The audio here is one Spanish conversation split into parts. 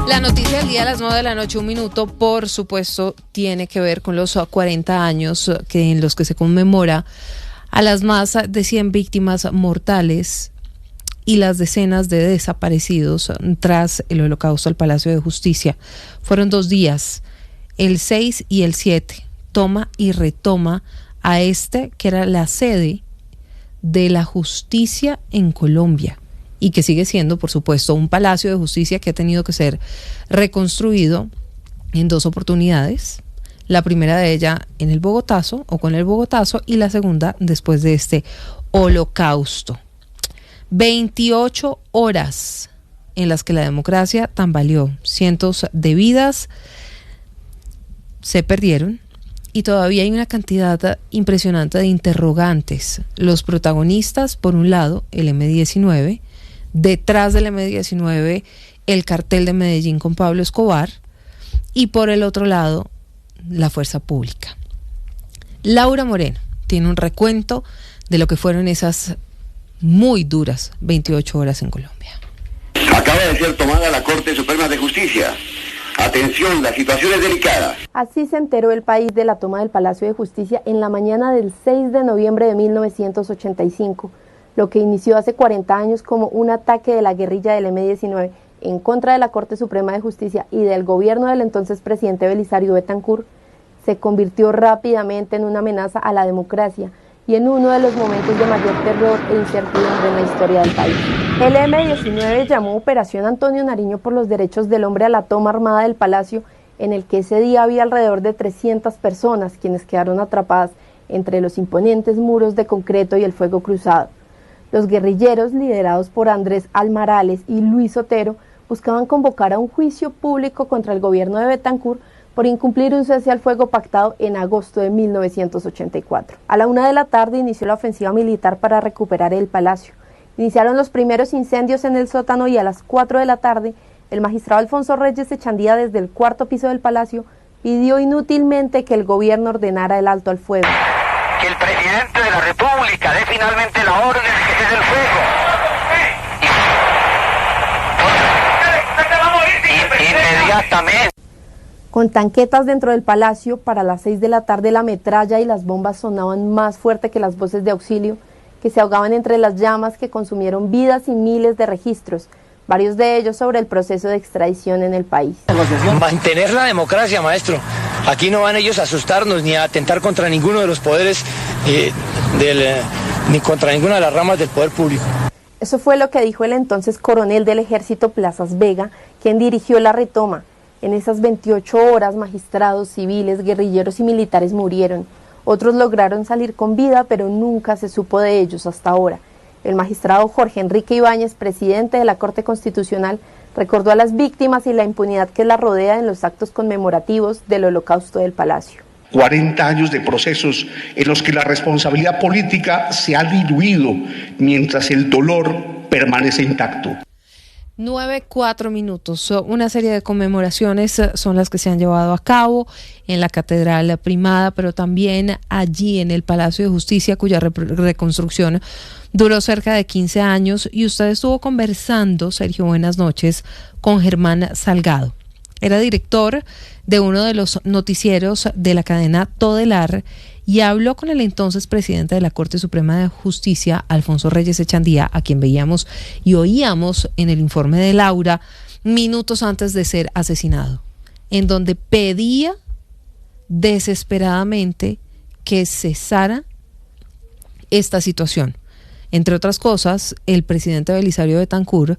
La noticia del día a las 9 de la noche, 1 minuto, por supuesto, tiene que ver con los 40 años en los que se conmemora a las más de 100 víctimas mortales y las decenas de desaparecidos tras el holocausto al Palacio de Justicia. Fueron 2 días, el 6 y el 7, toma y retoma a que era la sede de la justicia en Colombia, y que sigue siendo, por supuesto, un palacio de justicia que ha tenido que ser reconstruido en 2 oportunidades. La primera de ella en el Bogotazo, o con el Bogotazo, y la segunda después de este holocausto. 28 horas en las que la democracia tambaleó. Cientos de vidas se perdieron y todavía hay una cantidad impresionante de interrogantes. Los protagonistas, por un lado, el M-19, detrás del M-19, el cartel de Medellín con Pablo Escobar, y por el otro lado, la fuerza pública. Laura Moreno tiene un recuento de lo que fueron esas muy duras 28 horas en Colombia. Acaba de ser tomada la Corte Suprema de Justicia. Atención, la situación es delicada. Así se enteró el país de la toma del Palacio de Justicia en la mañana del 6 de noviembre de 1985, lo que inició hace 40 años como un ataque de la guerrilla del M-19 en contra de la Corte Suprema de Justicia y del gobierno del entonces presidente Belisario Betancur, se convirtió rápidamente en una amenaza a la democracia y en uno de los momentos de mayor terror e incertidumbre en la historia del país. El M-19 llamó Operación Antonio Nariño por los derechos del hombre a la toma armada del Palacio, en el que ese día había alrededor de 300 personas quienes quedaron atrapadas entre los imponentes muros de concreto y el fuego cruzado. Los guerrilleros, liderados por Andrés Almarales y Luis Otero, buscaban convocar a un juicio público contra el gobierno de Betancur por incumplir un cese al fuego pactado en agosto de 1984. A la 1 de la tarde inició la ofensiva militar para recuperar el palacio. Iniciaron los primeros incendios en el sótano y a las 4 de la tarde, el magistrado Alfonso Reyes Echandía, desde el 4º piso del palacio, pidió inútilmente que el gobierno ordenara el alto al fuego. Que el presidente de la República dé finalmente la orden de que cese el fuego. Inmediatamente. Con tanquetas dentro del palacio, para las 6 de la tarde la metralla y las bombas sonaban más fuerte que las voces de auxilio, que se ahogaban entre las llamas que consumieron vidas y miles de registros, varios de ellos sobre el proceso de extradición en el país. Mantener la democracia, maestro. Aquí no van ellos a asustarnos ni a atentar contra ninguno de los poderes, ni contra ninguna de las ramas del poder público. Eso fue lo que dijo el entonces coronel del ejército Plazas Vega, quien dirigió la retoma. En esas 28 horas, magistrados, civiles, guerrilleros y militares murieron. Otros lograron salir con vida, pero nunca se supo de ellos hasta ahora. El magistrado Jorge Enrique Ibáñez, presidente de la Corte Constitucional, recordó a las víctimas y la impunidad que la rodea en los actos conmemorativos del Holocausto del Palacio. 40 años de procesos en los que la responsabilidad política se ha diluido mientras el dolor permanece intacto. 9:04 minutos. Una serie de conmemoraciones son las que se han llevado a cabo en la Catedral Primada, pero también allí en el Palacio de Justicia, cuya reconstrucción duró cerca de 15 años. Y usted estuvo conversando, Sergio, buenas noches, con Germán Salgado. Era director de uno de los noticieros de la cadena Todelar y habló con el entonces presidente de la Corte Suprema de Justicia, Alfonso Reyes Echandía, a quien veíamos y oíamos en el informe de Laura minutos antes de ser asesinado, en donde pedía desesperadamente que cesara esta situación. Entre otras cosas, el presidente Belisario Betancur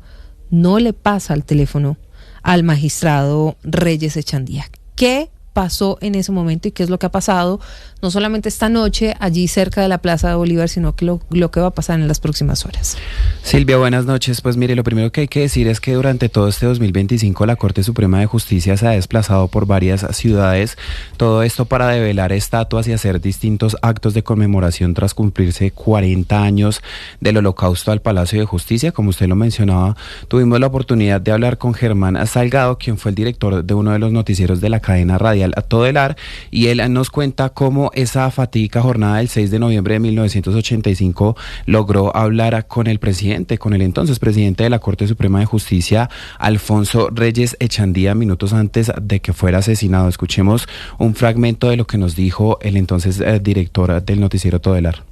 no le pasa el teléfono al magistrado Reyes Echandía. ¿Qué pasó en ese momento y qué es lo que ha pasado, no solamente esta noche allí cerca de la Plaza de Bolívar, sino que lo que va a pasar en las próximas horas? Silvia, buenas noches. Pues mire, lo primero que hay que decir es que durante todo este 2025 la Corte Suprema de Justicia se ha desplazado por varias ciudades, todo esto para develar estatuas y hacer distintos actos de conmemoración tras cumplirse 40 años del Holocausto al Palacio de Justicia. Como usted lo mencionaba, tuvimos la oportunidad de hablar con Germán Salgado, quien fue el director de uno de los noticieros de la cadena radial radial Todelar, y él nos cuenta cómo esa fatídica jornada del 6 de noviembre de 1985 logró hablar con el presidente, con el entonces presidente de la Corte Suprema de Justicia, Alfonso Reyes Echandía, minutos antes de que fuera asesinado. Escuchemos un fragmento de lo que nos dijo el entonces director del noticiero Todelar.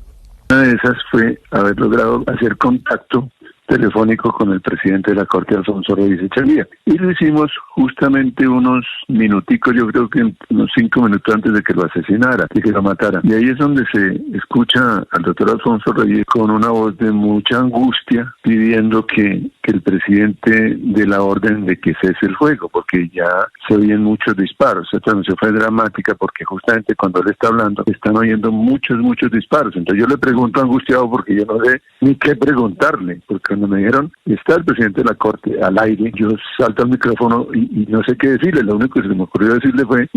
Una de esas fue haber logrado hacer contacto telefónico con el presidente de la Corte, Alfonso Reyes Echandía. Y lo hicimos justamente unos minuticos, yo creo que unos 5 minutos antes de que lo asesinara, de que lo matara. Y ahí es donde se escucha al doctor Alfonso Reyes con una voz de mucha angustia pidiendo que el presidente dé la orden de que cese el fuego, porque ya se oyen muchos disparos. Esta noche fue dramática porque justamente cuando él está hablando están oyendo muchos disparos. Entonces yo le pregunto angustiado porque yo no sé ni qué preguntarle, porque cuando me dijeron, está el presidente de la Corte al aire, yo salto al micrófono y no sé qué decirle. Lo único que se me ocurrió decirle fue,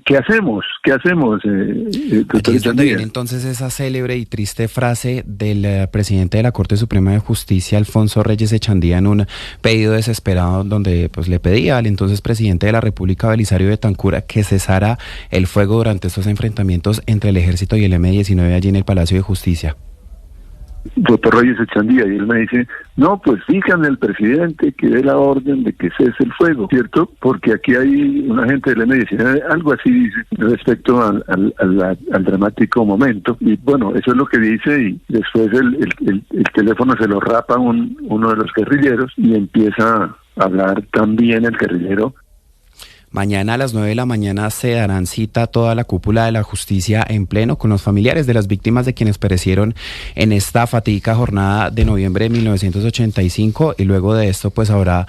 ¿qué hacemos? Aquí es donde viene entonces esa célebre y triste frase del presidente de la Corte Suprema de Justicia, Alfonso Reyes Echandía, en un pedido desesperado donde pues le pedía al entonces presidente de la República, Belisario Betancur, que cesara el fuego durante estos enfrentamientos entre el ejército y el M-19 allí en el Palacio de Justicia. Doctor Reyes Echandía, y él me dice, no, pues díganle al presidente que dé la orden de que cese el fuego, ¿cierto? Porque aquí hay un agente del M-19, algo así dice, respecto al dramático momento. Y bueno, eso es lo que dice, y después el teléfono se lo rapa uno de los guerrilleros y empieza a hablar también el guerrillero. Mañana a las 9 de la mañana se darán cita a toda la cúpula de la justicia en pleno con los familiares de las víctimas de quienes perecieron en esta fatídica jornada de noviembre de 1985, y luego de esto pues habrá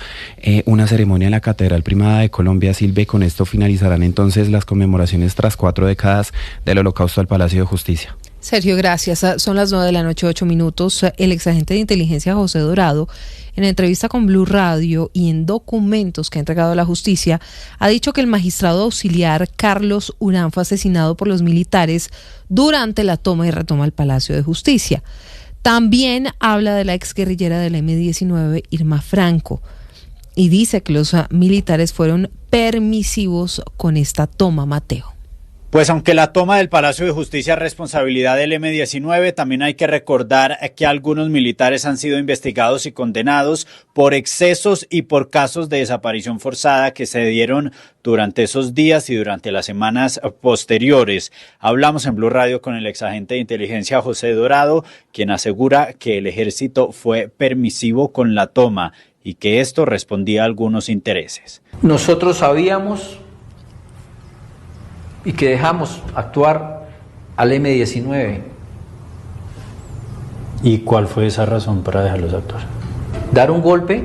una ceremonia en la Catedral Primada de Colombia, Silvia, y con esto finalizarán entonces las conmemoraciones tras 4 décadas del Holocausto al Palacio de Justicia. Sergio, gracias. Son las 9 de la noche, 8 minutos. El exagente de inteligencia José Dorado, en entrevista con Blue Radio y en documentos que ha entregado a la justicia, ha dicho que el magistrado auxiliar Carlos Urán fue asesinado por los militares durante la toma y retoma del Palacio de Justicia. También habla de la exguerrillera del M-19, Irma Franco, y dice que los militares fueron permisivos con esta toma, Mateo. Pues aunque la toma del Palacio de Justicia es responsabilidad del M-19, también hay que recordar que algunos militares han sido investigados y condenados por excesos y por casos de desaparición forzada que se dieron durante esos días y durante las semanas posteriores. Hablamos en Blue Radio con el exagente de inteligencia José Dorado, quien asegura que el ejército fue permisivo con la toma y que esto respondía a algunos intereses. Nosotros sabíamos y que dejamos actuar al M-19. ¿Y cuál fue esa razón para dejarlos actuar? Dar un golpe,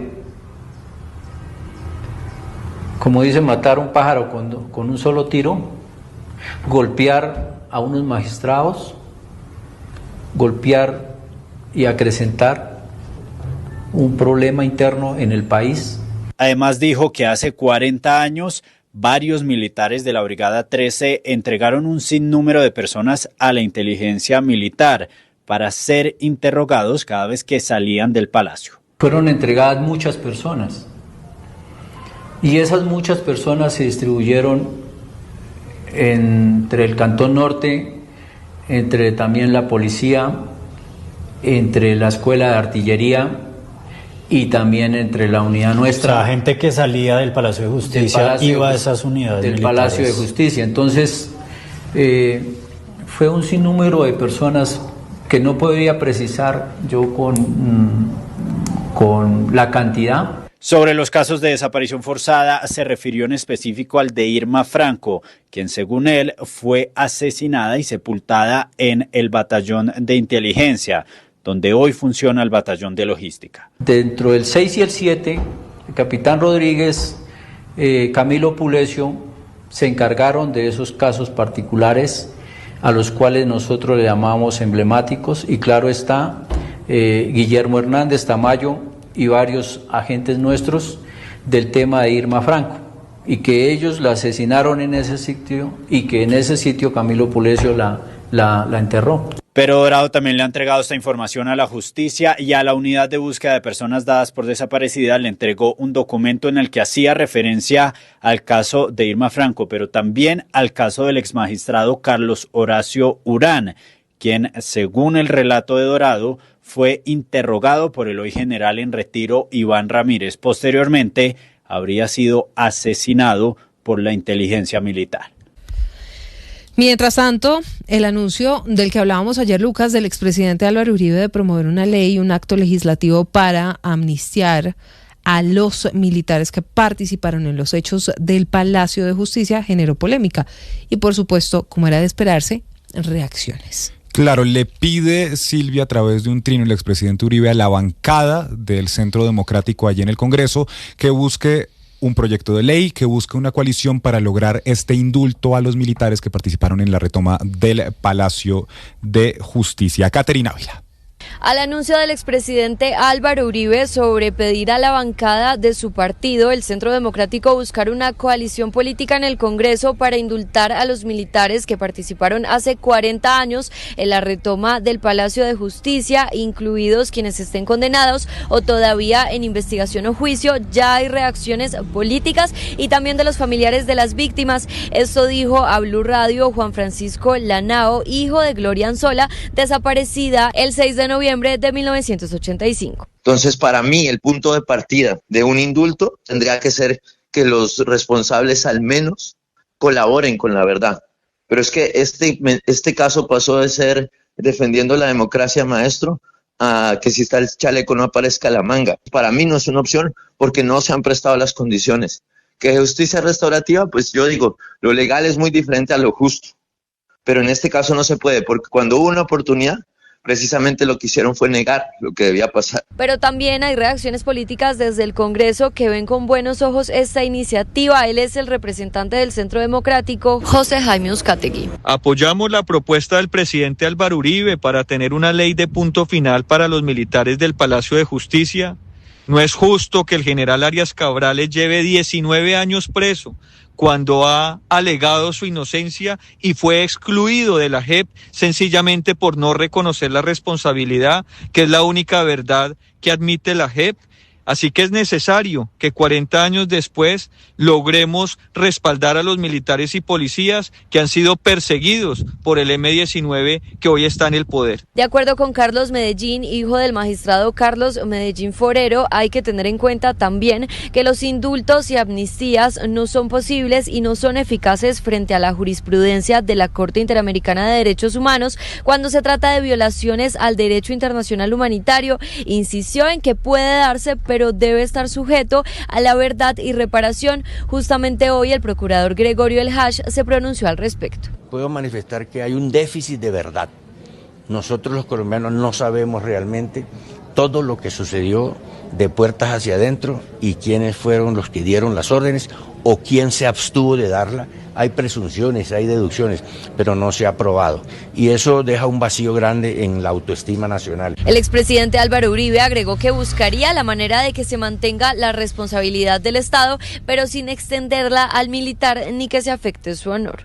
como dicen, matar un pájaro con un solo tiro, golpear a unos magistrados, golpear y acrecentar un problema interno en el país. Además dijo que hace 40 años varios militares de la Brigada 13 entregaron un sinnúmero de personas a la inteligencia militar para ser interrogados cada vez que salían del palacio. Fueron entregadas muchas personas y esas muchas personas se distribuyeron entre el Cantón Norte, entre también la policía, entre la Escuela de Artillería y también entre la unidad nuestra. O sea, gente que salía del Palacio de Justicia iba a esas unidades del militares. Palacio de Justicia. Entonces, fue un sinnúmero de personas que no podría precisar yo con la cantidad. Sobre los casos de desaparición forzada, se refirió en específico al de Irma Franco, quien según él fue asesinada y sepultada en el batallón de inteligencia, donde hoy funciona el batallón de logística. Dentro del 6 y el 7, el capitán Rodríguez, Camilo Pulecio, se encargaron de esos casos particulares a los cuales nosotros le llamamos emblemáticos, y claro está, Guillermo Hernández Tamayo y varios agentes nuestros del tema de Irma Franco, y que ellos la asesinaron en ese sitio y que en ese sitio Camilo Pulecio la enterró. Pero Dorado también le ha entregado esta información a la justicia y a la unidad de búsqueda de personas dadas por desaparecidas le entregó un documento en el que hacía referencia al caso de Irma Franco, pero también al caso del exmagistrado Carlos Horacio Urán, quien, según el relato de Dorado, fue interrogado por el hoy general en retiro Iván Ramírez. Posteriormente, habría sido asesinado por la inteligencia militar. Mientras tanto, el anuncio del que hablábamos ayer, Lucas, del expresidente Álvaro Uribe de promover una ley, un acto legislativo para amnistiar a los militares que participaron en los hechos del Palacio de Justicia, generó polémica. Y por supuesto, como era de esperarse, reacciones. Claro, le pide Silvia a través de un trino el expresidente Uribe a la bancada del Centro Democrático allí en el Congreso que busque un proyecto de ley, que busque una coalición para lograr este indulto a los militares que participaron en la retoma del Palacio de Justicia. Caterina Ávila. Al anuncio del expresidente Álvaro Uribe sobre pedir a la bancada de su partido, el Centro Democrático, buscar una coalición política en el Congreso para indultar a los militares que participaron hace 40 años en la retoma del Palacio de Justicia, incluidos quienes estén condenados o todavía en investigación o juicio, ya hay reacciones políticas y también de los familiares de las víctimas. Esto dijo a Blue Radio Juan Francisco Lanao, hijo de Gloria Anzola, desaparecida el 6 de noviembre de 1985. Entonces, para mí, el punto de partida de un indulto tendría que ser que los responsables al menos colaboren con la verdad. Pero es que este caso pasó de ser defendiendo la democracia, maestro, a que si está el chaleco no aparezca la manga. Para mí no es una opción porque no se han prestado las condiciones. Que justicia restaurativa, pues yo digo, lo legal es muy diferente a lo justo. Pero en este caso no se puede, porque cuando hubo una oportunidad, precisamente lo que hicieron fue negar lo que debía pasar. Pero también hay reacciones políticas desde el Congreso que ven con buenos ojos esta iniciativa. Él es el representante del Centro Democrático, José Jaime Uzcategui. Apoyamos la propuesta del presidente Álvaro Uribe para tener una ley de punto final para los militares del Palacio de Justicia. No es justo que el general Arias Cabrales lleve 19 años preso cuando ha alegado su inocencia y fue excluido de la JEP sencillamente por no reconocer la responsabilidad, que es la única verdad que admite la JEP. Así que es necesario que 40 años después logremos respaldar a los militares y policías que han sido perseguidos por el M-19 que hoy está en el poder. De acuerdo con Carlos Medellín, hijo del magistrado Carlos Medellín Forero, hay que tener en cuenta también que los indultos y amnistías no son posibles y no son eficaces frente a la jurisprudencia de la Corte Interamericana de Derechos Humanos cuando se trata de violaciones al derecho internacional humanitario. Insistió en que puede darse, pero debe estar sujeto a la verdad y reparación. Justamente hoy el procurador Gregorio El Hash se pronunció al respecto. Puedo manifestar que hay un déficit de verdad. Nosotros los colombianos no sabemos realmente todo lo que sucedió de puertas hacia adentro y quiénes fueron los que dieron las órdenes o quién se abstuvo de darla. Hay presunciones, hay deducciones, pero no se ha probado. Y eso deja un vacío grande en la autoestima nacional. El expresidente Álvaro Uribe agregó que buscaría la manera de que se mantenga la responsabilidad del Estado, pero sin extenderla al militar ni que se afecte su honor.